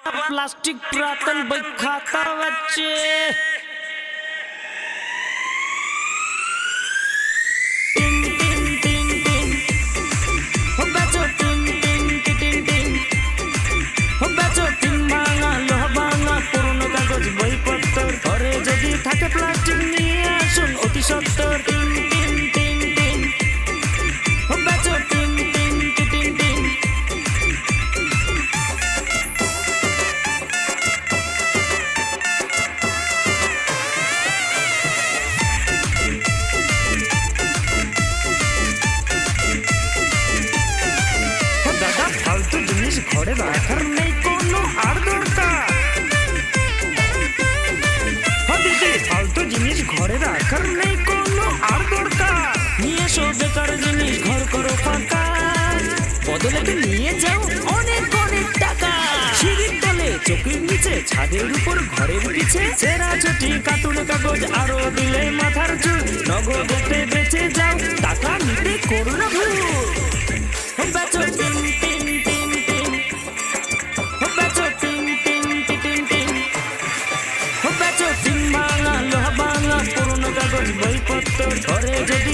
plastic पुरातन बई खाता बच्चे থাকে প্লাস্টিক নিয়ে আসুন অতি সত্তর টিন টিন টিন টিন ও বেচো টিন টিন টিন টিন দাদা ফালতু জিনিস ঘরে রাখার নেই কোনো আর দরকার ফালতু জিনিস ঘরে রাখার নেই কোনো আর দরকার নিয়ে এসো বেকার জিনিস ঘর করো ফাঁকা বদলে তো নিয়ে যাও অনেক অনেক টাকা সিঁড়ির তলে চোখের নিচে ছাদের উপর ঘরের পিছে ছেঁড়া ছুটি কার্টুন কাগজ আরো দিলে মাথার চুল নগদে বেঁচে যাও টাকা নিতে করো না ভুল বেচো টিন টিন টিন টিন বেচো টিন টিন টিন টিন বেচো টিন ভাঙা লোহা ভাঙা পুরনো কাগজ বইপত্র ঘরে যদি